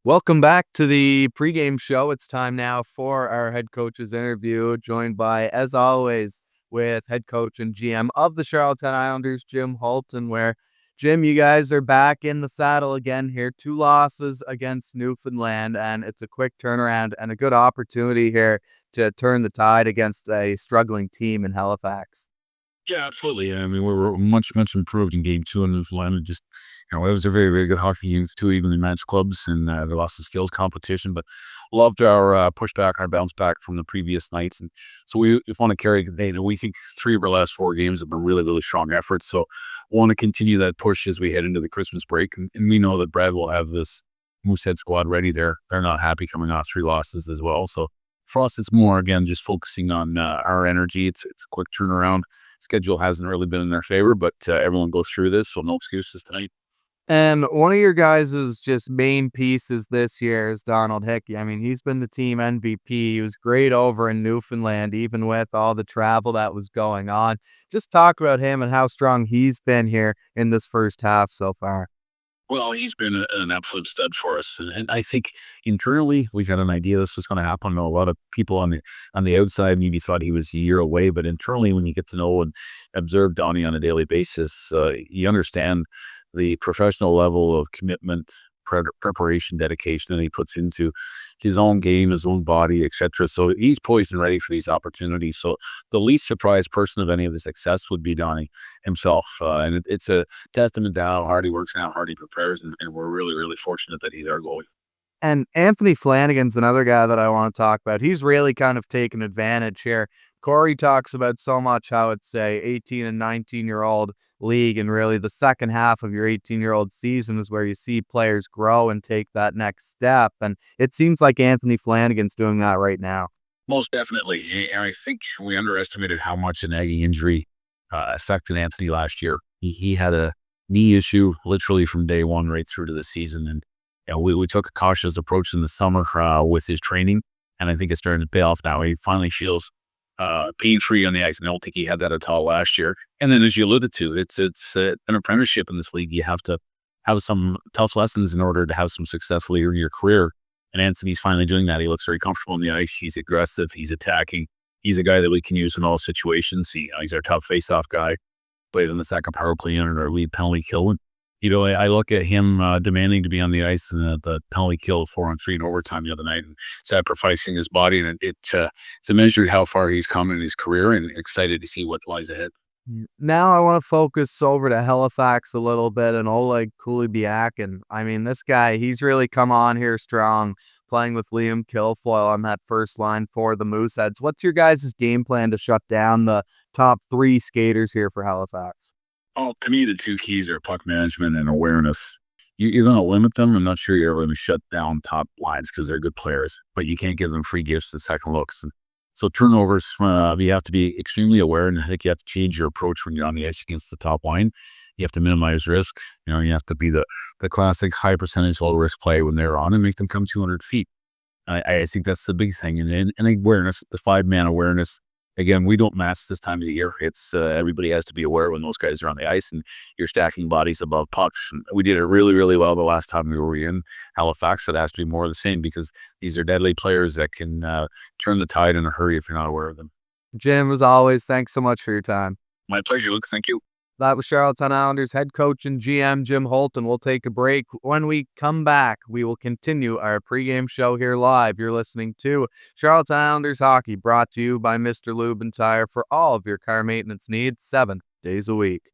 Welcome back to the pregame show. It's time now for our head coach's interview, joined by, as always, with head coach and GM of the Charlottetown Islanders, Jim Hulton, where, Jim, you guys are back in the saddle again here. 2 losses against Newfoundland, and it's a quick turnaround and a good opportunity here to turn the tide against a struggling team in Halifax. Yeah, absolutely. I mean, we were much improved in game two in Newfoundland. And just, it was a very good hockey game, two evenly matched clubs, and they lost the skills competition, but loved our pushback, our bounce back from the previous nights. And so we want to carry the day. We think three of our last four games have been really strong efforts. So want to continue that push as we head into the Christmas break. And we know that Brad will have this Moosehead squad ready there. They're not happy coming off three losses as well. So for us, it's more, again, just focusing on our energy. It's a quick turnaround. Schedule hasn't really been in their favor, but everyone goes through this, so no excuses tonight. And one of your guys' just main pieces this year is Donald Hickey. I mean, he's been the team MVP. He was great over in Newfoundland, even with all the travel that was going on. Just talk about him and how strong he's been here in this first half so far. Well, he's been an absolute stud for us, and I think internally we've had an idea this was going to happen. I know a lot of people on the outside maybe thought he was a year away, but internally, when you get to know and observe Donnie on a daily basis, you understand the professional level of commitment, preparation, dedication that he puts into his own game, his own body, etc. So he's poised and ready for these opportunities. So the least surprised person of any of the success would be Donnie himself, and it's a testament to how hard he works and how hard he prepares, and we're really fortunate that he's our goalie. And Anthony Flanagan's another guy that I want to talk about. He's really kind of taken advantage here. Cory talks about so much how it's a 18 and 19-year-old league, and really the second half of your 18-year-old season is where you see players grow and take that next step. And it seems like Anthony Flanagan's doing that right now. Most definitely, and I think we underestimated how much a nagging injury affected Anthony last year. He had a knee issue literally from day one right through to the season, and we took a cautious approach in the summer with his training, and I think it's starting to pay off now. He finally feels pain-free on the ice, and I don't think he had that at all last year. And then, as you alluded to, it's an apprenticeship in this league. You have to have some tough lessons in order to have some success later in your career. And Anthony's finally doing that. He looks very comfortable on the ice. He's aggressive. He's attacking. He's a guy that we can use in all situations. He's our top face-off guy. Plays in the second power play unit, our lead penalty kill. And, I look at him demanding to be on the ice in the penalty kill 4-on-3 in overtime the other night, and sacrificing his body. And it's a measure how far he's come in his career, and excited to see what lies ahead. Now I want to focus over to Halifax a little bit and Oleg Kulibiak. And I mean, this guy, he's really come on here strong, playing with Liam Kilfoyle on that first line for the Mooseheads. What's your guys' game plan to shut down the top three skaters here for Halifax? Oh, to me, the two keys are puck management and awareness. You're going to limit them. I'm not sure you're going to shut down top lines because they're good players, but you can't give them free gifts and second looks. And so turnovers, you have to be extremely aware, and I think you have to change your approach when you're on the ice against the top line. You have to minimize risk. You have to be the classic high percentage, low risk play when they're on and make them come 200 feet. I think that's the big thing. And awareness, the 5-man awareness. Again, we don't mask this time of the year. It's everybody has to be aware when those guys are on the ice and you're stacking bodies above pucks. And we did it really well the last time we were in Halifax. It has to be more of the same because these are deadly players that can turn the tide in a hurry if you're not aware of them. Jim, as always, thanks so much for your time. My pleasure, Luke. Thank you. That was Charlottetown Islanders head coach and GM Jim Hulton. We'll take a break. When we come back, we will continue our pregame show here live. You're listening to Charlottetown Islanders hockey, brought to you by Mr. Lube and Tire for all of your car maintenance needs 7 days a week.